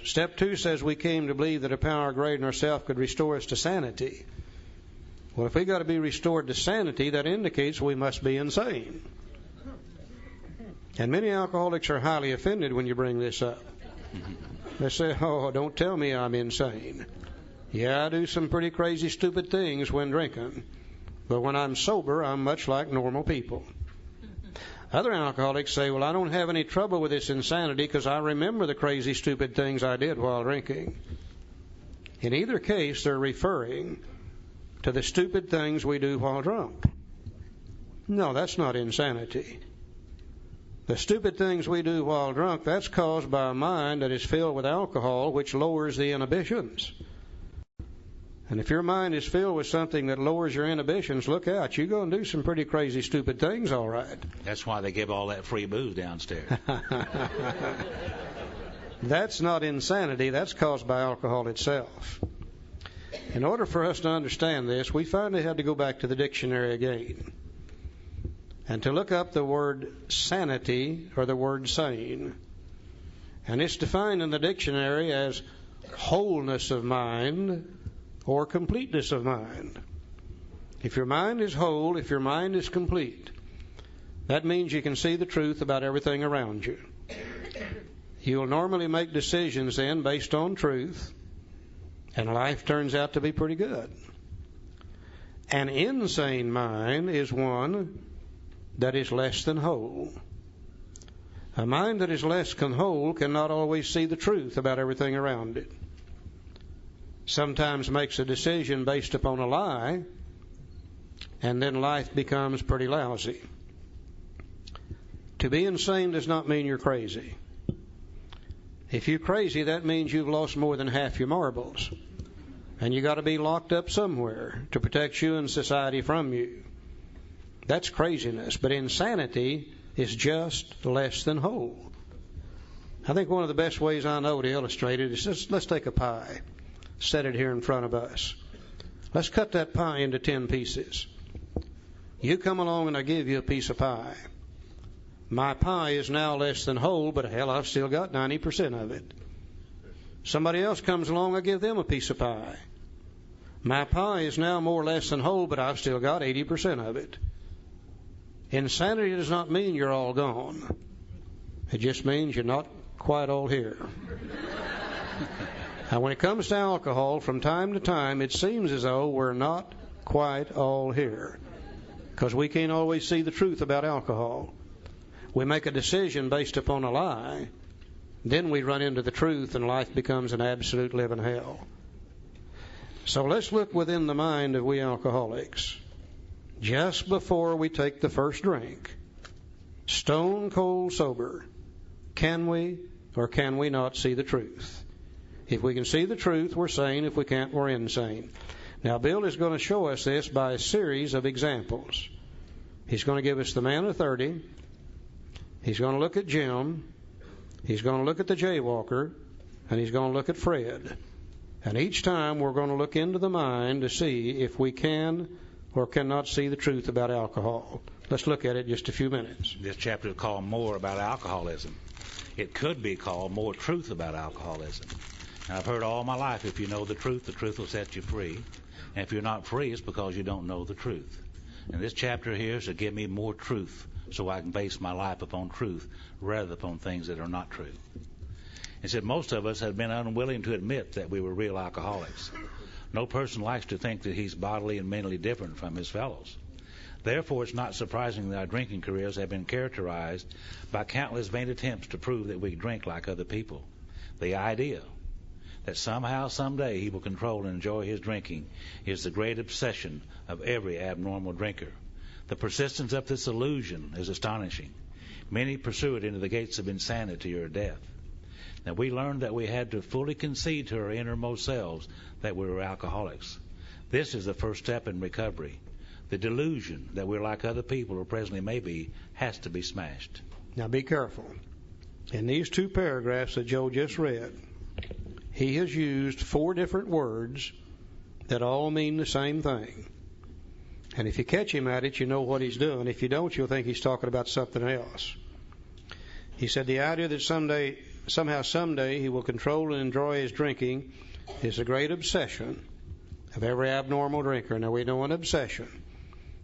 Step 2 says we came to believe that a power greater than ourselves could restore us to sanity. Well, if we got to be restored to sanity, that indicates we must be insane. And many alcoholics are highly offended when you bring this up. They say, "Oh, don't tell me I'm insane. Yeah, I do some pretty crazy, stupid things when drinking. But when I'm sober, I'm much like normal people." Other alcoholics say, "Well, I don't have any trouble with this insanity because I remember the crazy, stupid things I did while drinking." In either case, they're referring to the stupid things we do while drunk. No, that's not insanity. The stupid things we do while drunk, that's caused by a mind that is filled with alcohol, which lowers the inhibitions. And if your mind is filled with something that lowers your inhibitions, look out. You're going to do some pretty crazy, stupid things, all right. That's why they give all that free booze downstairs. That's not insanity. That's caused by alcohol itself. In order for us to understand this, we finally had to go back to the dictionary again and to look up the word sanity or the word sane. And it's defined in the dictionary as wholeness of mind or completeness of mind. If your mind is whole, if your mind is complete, that means you can see the truth about everything around you. You'll normally make decisions then based on truth, and life turns out to be pretty good. An insane mind is one that is less than whole. A mind that is less than whole cannot always see the truth about everything around it. Sometimes makes a decision based upon a lie, and then life becomes pretty lousy. To be insane does not mean you're crazy. If you're crazy, that means you've lost more than half your marbles, and you got to be locked up somewhere to protect you and society from you. That's craziness, but insanity is just less than whole. I think one of the best ways I know to illustrate it is just, let's take a pie. Set it here in front of us. Let's cut that pie into 10 pieces. You come along and I give you a piece of pie. My pie is now less than whole, but hell, I've still got 90% of it. Somebody else comes along, I give them a piece of pie. My pie is now more or less than whole, but I've still got 80% of it. Insanity does not mean you're all gone. It just means you're not quite all here. Now, when it comes to alcohol, from time to time, it seems as though we're not quite all here, because we can't always see the truth about alcohol. We make a decision based upon a lie, then we run into the truth, and life becomes an absolute living hell. So let's look within the mind of we alcoholics. Just before we take the first drink, stone cold sober, can we or can we not see the truth? If we can see the truth, we're sane. If we can't, we're insane. Now, Bill is going to show us this by a series of examples. He's going to give us the man of 30. He's going to look at Jim. He's going to look at the jaywalker. And he's going to look at Fred. And each time we're going to look into the mind to see if we can or cannot see the truth about alcohol. Let's look at it in just a few minutes. This chapter is called More About Alcoholism. It could be called More Truth About Alcoholism. And I've heard all my life, if you know the truth will set you free. And if you're not free, it's because you don't know the truth. And this chapter here is to give me more truth so I can base my life upon truth rather than upon things that are not true. It said most of us have been unwilling to admit that we were real alcoholics. No person likes to think that he's bodily and mentally different from his fellows. Therefore, it's not surprising that our drinking careers have been characterized by countless vain attempts to prove that we drink like other people. The idea that somehow, someday, he will control and enjoy his drinking is the great obsession of every abnormal drinker. The persistence of this illusion is astonishing. Many pursue it into the gates of insanity or death. Now, we learned that we had to fully concede to our innermost selves that we were alcoholics. This is the first step in recovery. The delusion that we're like other people or presently may be has to be smashed. Now, be careful. In these 2 paragraphs that Joe just read, he has used 4 different words that all mean the same thing. And if you catch him at it, you know what he's doing. If you don't, you'll think he's talking about something else. He said the idea that somehow someday he will control and enjoy his drinking is a great obsession of every abnormal drinker. Now, we know an obsession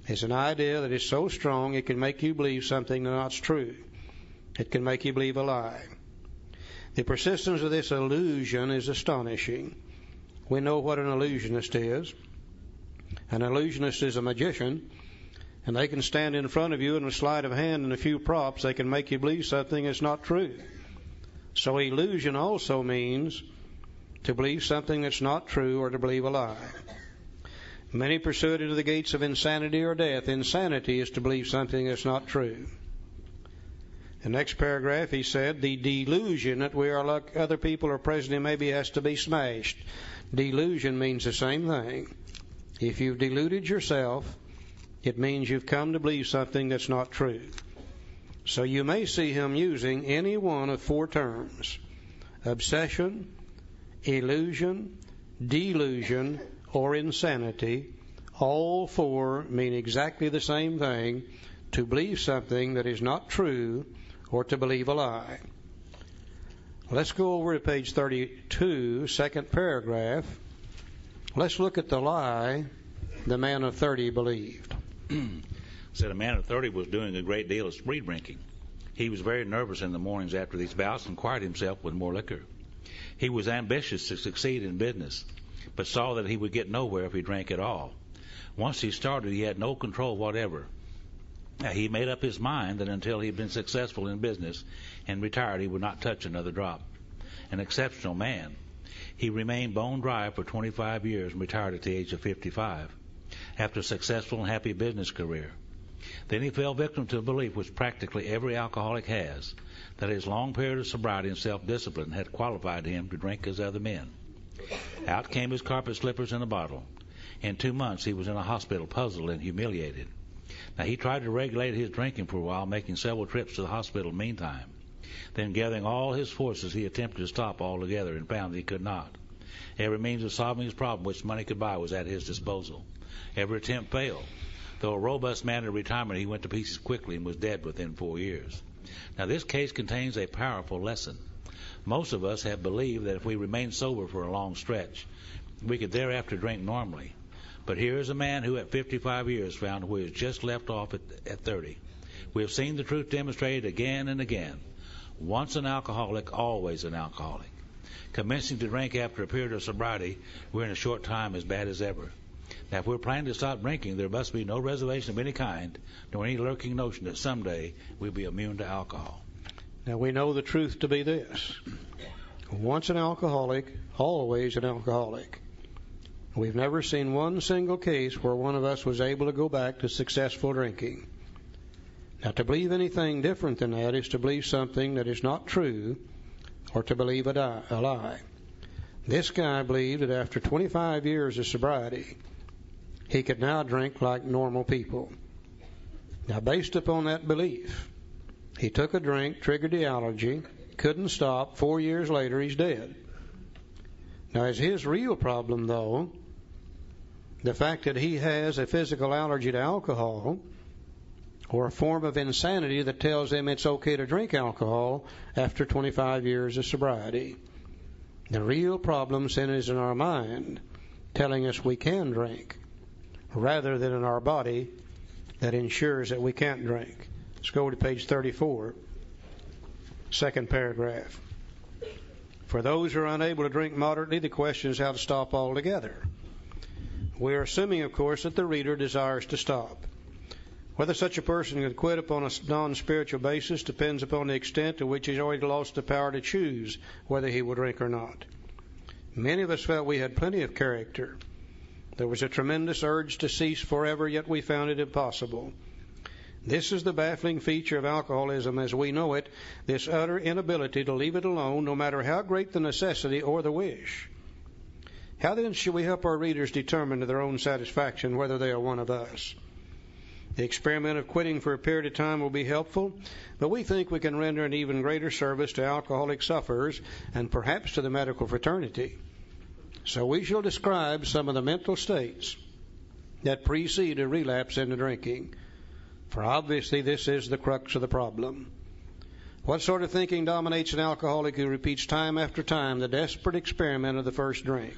is an idea that is so strong it can make you believe something that's not true. It can make you believe a lie. The persistence of this illusion is astonishing. We know what an illusionist is. An illusionist is a magician, and they can stand in front of you and with sleight of hand and a few props, they can make you believe something that's not true. So illusion also means to believe something that's not true or to believe a lie. Many pursue it into the gates of insanity or death. Insanity is to believe something that's not true. The next paragraph, he said, the delusion that we are like other people or presently maybe has to be smashed. Delusion means the same thing. If you've deluded yourself, it means you've come to believe something that's not true. So you may see him using any one of four terms: obsession, illusion, delusion, or insanity. All four mean exactly the same thing: to believe something that is not true or to believe a lie. Let's go over to page 32, second paragraph. Let's look at the lie the man of 30 believed. Said a man of 30 was doing a great deal of spree drinking. He was very nervous in the mornings after these bouts and quiet himself with more liquor. He was ambitious to succeed in business, but saw that he would get nowhere if he drank at all. Once he started, he had no control whatever. He made up his mind that until he had been successful in business and retired, he would not touch another drop. An exceptional man. He remained bone dry for 25 years and retired at the age of 55 after a successful and happy business career. Then he fell victim to a belief which practically every alcoholic has, that his long period of sobriety and self-discipline had qualified him to drink as other men. Out came his carpet slippers and a bottle. In 2 months he was in a hospital, puzzled and humiliated. Now, he tried to regulate his drinking for a while, making several trips to the hospital meantime. Then, gathering all his forces, he attempted to stop altogether and found that he could not. Every means of solving his problem which money could buy was at his disposal. Every attempt failed. Though a robust man in retirement, he went to pieces quickly and was dead within 4 years. Now, this case contains a powerful lesson. Most of us have believed that if we remain sober for a long stretch, we could thereafter drink normally. But here is a man who at 55 years found where he has just left off at 30. We have seen the truth demonstrated again and again. Once an alcoholic, always an alcoholic. Commencing to drink after a period of sobriety, we're in a short time as bad as ever. Now, if we're planning to stop drinking, there must be no reservation of any kind, nor any lurking notion that someday we'll be immune to alcohol. Now, we know the truth to be this: once an alcoholic, always an alcoholic. We've never seen one single case where one of us was able to go back to successful drinking. Now, to believe anything different than that is to believe something that is not true or to believe a lie. This guy believed that after 25 years of sobriety, he could now drink like normal people. Now, based upon that belief, he took a drink, triggered the allergy, couldn't stop. 4 years later, he's dead. Now, is his real problem, though, the fact that he has a physical allergy to alcohol or a form of insanity that tells him it's okay to drink alcohol after 25 years of sobriety? The real problem then is in our mind, telling us we can drink, rather than in our body that ensures that we can't drink. Let's go to page 34, second paragraph. For those who are unable to drink moderately, the question is how to stop altogether. We are assuming, of course, that the reader desires to stop. Whether such a person can quit upon a non-spiritual basis depends upon the extent to which he's already lost the power to choose whether he will drink or not. Many of us felt we had plenty of character. There was a tremendous urge to cease forever, yet we found it impossible. This is the baffling feature of alcoholism as we know it, this utter inability to leave it alone, no matter how great the necessity or the wish. How then should we help our readers determine to their own satisfaction whether they are one of us? The experiment of quitting for a period of time will be helpful, but we think we can render an even greater service to alcoholic sufferers and perhaps to the medical fraternity. So we shall describe some of the mental states that precede a relapse into drinking, for obviously this is the crux of the problem. What sort of thinking dominates an alcoholic who repeats time after time the desperate experiment of the first drink?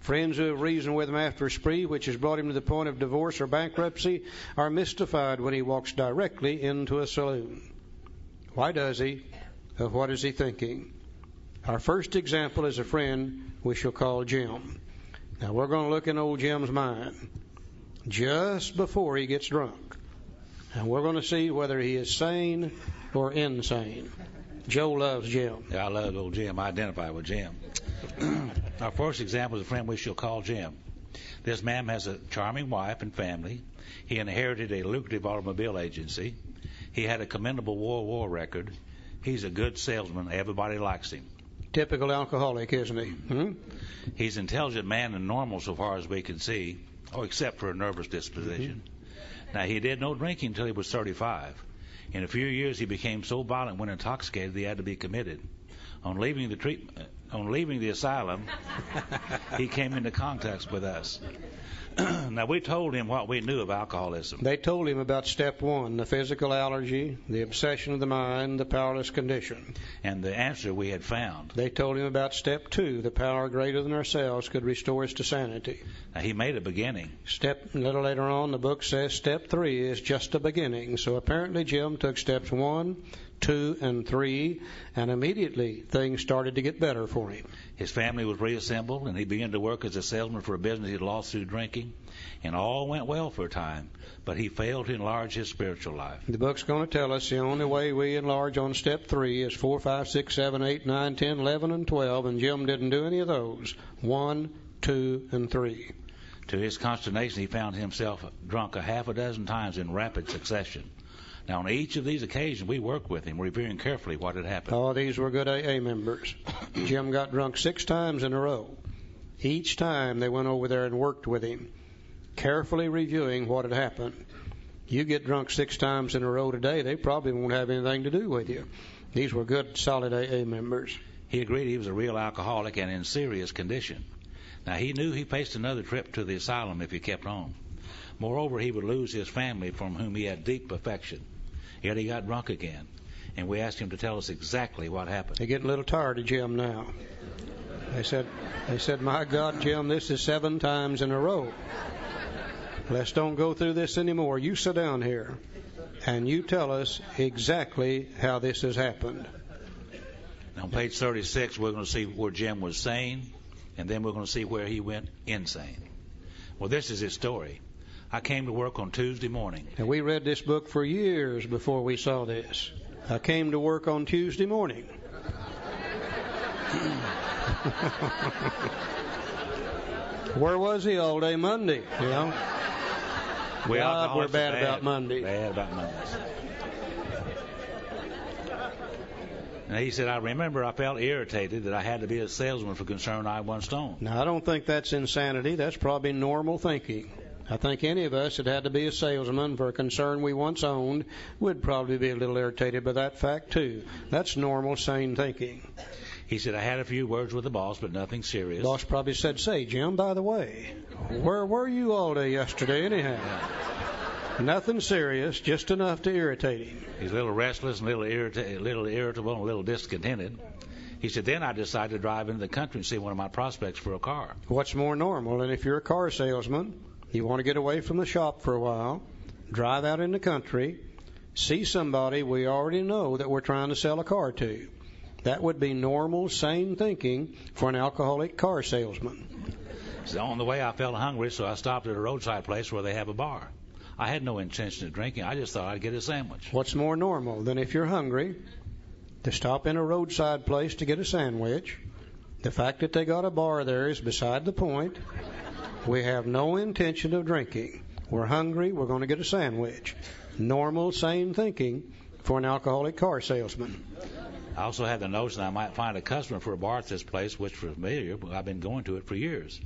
Friends who have reasoned with him after a spree which has brought him to the point of divorce or bankruptcy are mystified when he walks directly into a saloon. Why does he? Of what is he thinking? Our first example is a friend we shall call Jim. Now we're going to look in old Jim's mind just before he gets drunk. And we're going to see whether he is sane or insane. Joe loves Jim. Yeah, I love old Jim. I identify with Jim. Our first example is a friend we shall call Jim. This man has a charming wife and family. He inherited a lucrative automobile agency. He had a commendable war record. He's a good salesman. Everybody likes him. Typical alcoholic, isn't he? He's an intelligent man and normal so far as we can see, except for a nervous disposition. Now, he did no drinking until he was 35. In a few years, he became so violent when intoxicated that he had to be committed. On leaving the asylum, he came into contact with us. Now, we told him what we knew of alcoholism. They told him about step one, the physical allergy, the obsession of the mind, the powerless condition. And the answer we had found. They told him about step two, the power greater than ourselves could restore us to sanity. Now, he made a beginning. A little later on, the book says step three is just a beginning. So apparently Jim took steps 1, 2, and 3, and immediately things started to get better for him. His family was reassembled, and he began to work as a salesman for a business he'd lost through drinking. And all went well for a time, but he failed to enlarge his spiritual life. The book's going to tell us the only way we enlarge on step 3 is 4, 5, 6, 7, 8, 9, 10, 11, and 12, and Jim didn't do any of those. 1, 2, and 3. To his consternation, he found himself drunk a half a dozen times in rapid succession. Now, on each of these occasions, we worked with him, reviewing carefully what had happened. Oh, these were good AA members. Jim got drunk 6 times in a row. Each time they went over there and worked with him, carefully reviewing what had happened. You get drunk 6 times in a row today, they probably won't have anything to do with you. These were good, solid AA members. He agreed he was a real alcoholic and in serious condition. Now, he knew he faced another trip to the asylum if he kept on. Moreover, he would lose his family from whom he had deep affection. Yet he got drunk again, and we asked him to tell us exactly what happened. They're getting a little tired of Jim now. They said, my God, Jim, this is 7 times in a row. Let's don't go through this anymore. You sit down here, and you tell us exactly how this has happened. Now, on page 36, we're going to see where Jim was sane, and then we're going to see where he went insane. Well, this is his story. I came to work on Tuesday morning. And we read this book for years before we saw this. I came to work on Tuesday morning. Where was he all day Monday? You know? We're bad about Monday. Bad about Mondays. And he said, I remember I felt irritated that I had to be a salesman for concern I once owned. Now, I don't think that's insanity. That's probably normal thinking. I think any of us that had to be a salesman for a concern we once owned would probably be a little irritated by that fact, too. That's normal, sane thinking. He said, I had a few words with the boss, but nothing serious. Boss probably said, say, Jim, by the way, where were you all day yesterday anyhow? Yeah. Nothing serious, just enough to irritate him. He's a little restless, and a little irritable, and a little discontented. He said, then I decided to drive into the country and see one of my prospects for a car. What's more normal than if you're a car salesman, you want to get away from the shop for a while, drive out in the country, see somebody we already know that we're trying to sell a car to. That would be normal, sane thinking for an alcoholic car salesman. So on the way, I felt hungry, so I stopped at a roadside place where they have a bar. I had no intention of drinking. I just thought I'd get a sandwich. What's more normal than if you're hungry to stop in a roadside place to get a sandwich? The fact that they got a bar there is beside the point. We have no intention of drinking. We're hungry. We're going to get a sandwich. Normal, sane thinking for an alcoholic car salesman. I also had the notion I might find a customer for a bar at this place, which was familiar, but I've been going to it for years.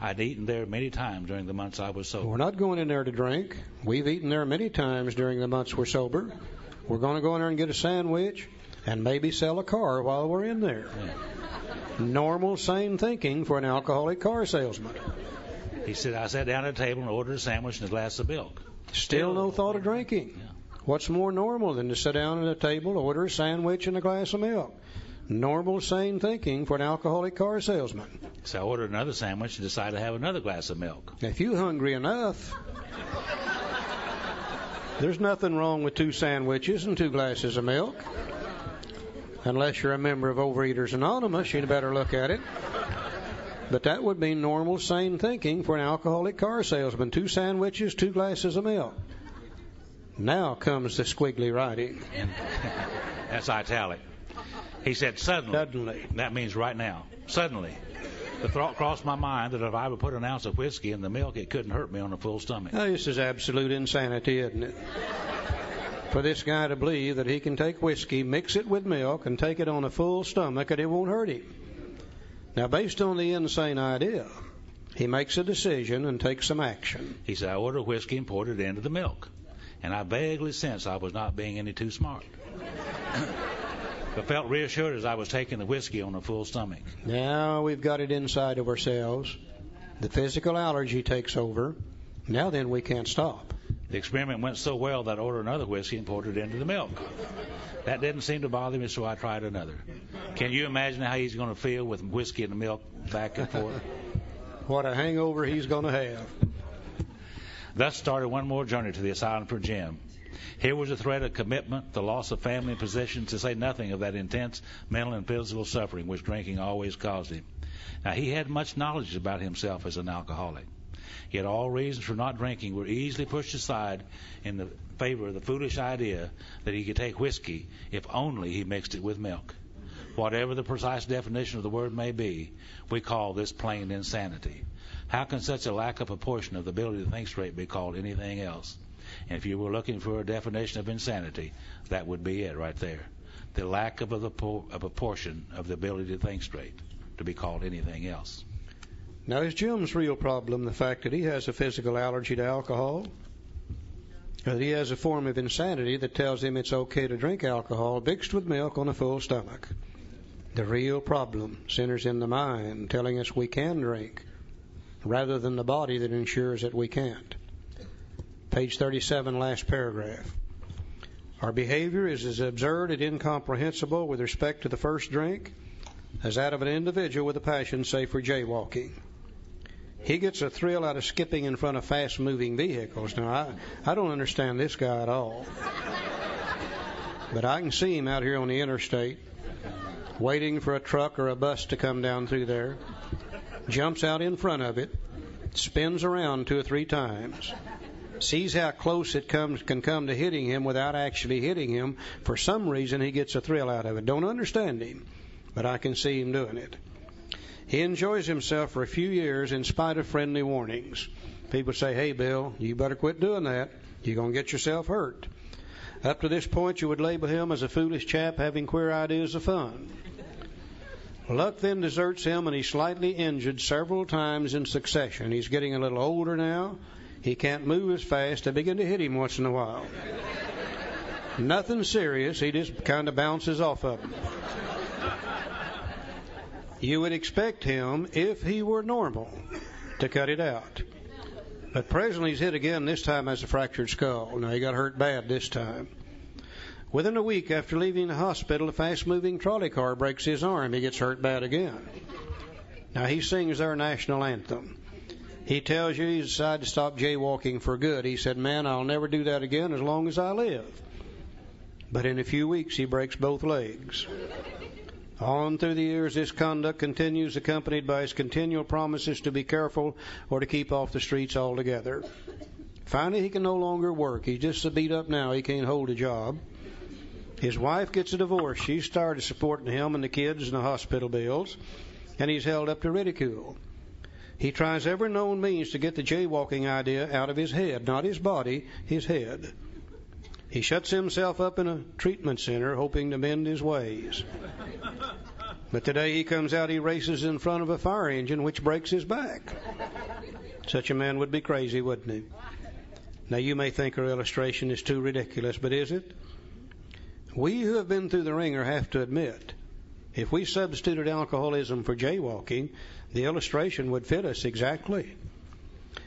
I'd eaten there many times during the months I was sober. We're not going in there to drink. We've eaten there many times during the months we're sober. We're going to go in there and get a sandwich and maybe sell a car while we're in there. Yeah. Normal, sane thinking for an alcoholic car salesman. He said, I sat down at a table and ordered a sandwich and a glass of milk. Still no thought of drinking. Yeah. What's more normal than to sit down at a table, order a sandwich and a glass of milk? Normal, sane thinking for an alcoholic car salesman. So I ordered another sandwich and decided to have another glass of milk. If you're hungry enough, there's nothing wrong with 2 sandwiches and 2 glasses of milk. Unless you're a member of Overeaters Anonymous, you'd better look at it. But that would be normal, sane thinking for an alcoholic car salesman. 2 sandwiches, 2 glasses of milk. Now comes the squiggly writing. That's italic. He said, suddenly. That means right now. Suddenly. The thought crossed my mind that if I would put an ounce of whiskey in the milk, it couldn't hurt me on a full stomach. Now, this is absolute insanity, isn't it? For this guy to believe that he can take whiskey, mix it with milk, and take it on a full stomach and it won't hurt him. Now, based on the insane idea, he makes a decision and takes some action. He said, I ordered whiskey and poured it into the milk. And I vaguely sensed I was not being any too smart. But felt reassured as I was taking the whiskey on a full stomach. Now we've got it inside of ourselves. The physical allergy takes over. Now then we can't stop. The experiment went so well that I ordered another whiskey and poured it into the milk. That didn't seem to bother me, so I tried another. Can you imagine how he's going to feel with whiskey and the milk back and forth? What a hangover he's going to have. Thus started one more journey to the asylum for Jim. Here was a threat of commitment, the loss of family and possessions, to say nothing of that intense mental and physical suffering which drinking always caused him. Now, he had much knowledge about himself as an alcoholic. Yet all reasons for not drinking were easily pushed aside in the favor of the foolish idea that he could take whiskey if only he mixed it with milk. Whatever the precise definition of the word may be, we call this plain insanity. How can such a lack of proportion of the ability to think straight be called anything else? And if you were looking for a definition of insanity, that would be it right there. The lack of a proportion of the ability to think straight to be called anything else. Now, is Jim's real problem the fact that he has a physical allergy to alcohol? Or that he has a form of insanity that tells him it's okay to drink alcohol mixed with milk on a full stomach? The real problem centers in the mind telling us we can drink, rather than the body that ensures that we can't. Page 37, last paragraph. Our behavior is as absurd and incomprehensible with respect to the first drink as that of an individual with a passion, say, for jaywalking. He gets a thrill out of skipping in front of fast-moving vehicles. Now, I don't understand this guy at all. But I can see him out here on the interstate, waiting for a truck or a bus to come down through there, jumps out in front of it, spins around 2 or 3 times, sees how close it can come to hitting him without actually hitting him. For some reason, he gets a thrill out of it. Don't understand him, but I can see him doing it. He enjoys himself for a few years in spite of friendly warnings. People say, hey, Bill, you better quit doing that. You're going to get yourself hurt. Up to this point, you would label him as a foolish chap having queer ideas of fun. Luck then deserts him, and he's slightly injured several times in succession. He's getting a little older now. He can't move as fast. I begin to hit him once in a while. Nothing serious. He just kind of bounces off of him. You would expect him, if he were normal, to cut it out. But presently he's hit again, this time has a fractured skull. Now, he got hurt bad this time. Within a week after leaving the hospital, a fast-moving trolley car breaks his arm. He gets hurt bad again. Now, he sings our national anthem. He tells you he's decided to stop jaywalking for good. He said, man, I'll never do that again as long as I live. But in a few weeks, he breaks both legs. On through the years, this conduct continues, accompanied by his continual promises to be careful or to keep off the streets altogether. Finally, he can no longer work. He's just so beat up now he can't hold a job. His wife gets a divorce. She started supporting him and the kids and the hospital bills, and he's held up to ridicule. He tries every known means to get the jaywalking idea out of his head, not his body, his head. He shuts himself up in a treatment center, hoping to mend his ways. But today he comes out, he races in front of a fire engine, which breaks his back. Such a man would be crazy, wouldn't he? Now, you may think our illustration is too ridiculous, but is it? We who have been through the ringer have to admit, if we substituted alcoholism for jaywalking, the illustration would fit us exactly.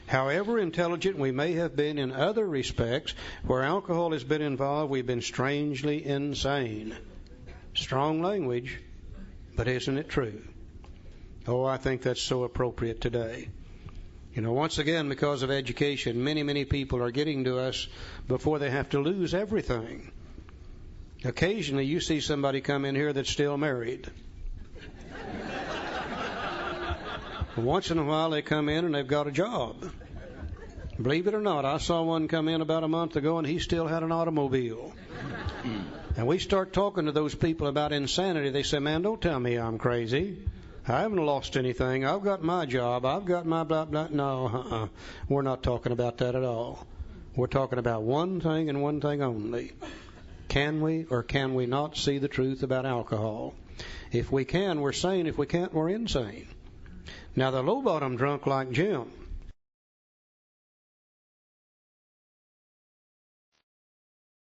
However intelligent we may have been in other respects, where alcohol has been involved, we've been strangely insane. Strong language, but isn't it true? Oh, I think that's so appropriate today. You know, once again, because of education, many people are getting to us before they have to lose everything. Occasionally, you see somebody come in here that's still married. Once in a while, they come in and they've got a job. Believe it or not, I saw one come in about a month ago, and he still had an automobile. And we start talking to those people about insanity. They say, man, don't tell me I'm crazy. I haven't lost anything. I've got my job. I've got my blah, blah. No, we're not talking about that at all. We're talking about one thing and one thing only. Can we or can we not see the truth about alcohol? If we can, we're sane. If we can't, we're insane. Now, the low-bottom drunk like Jim,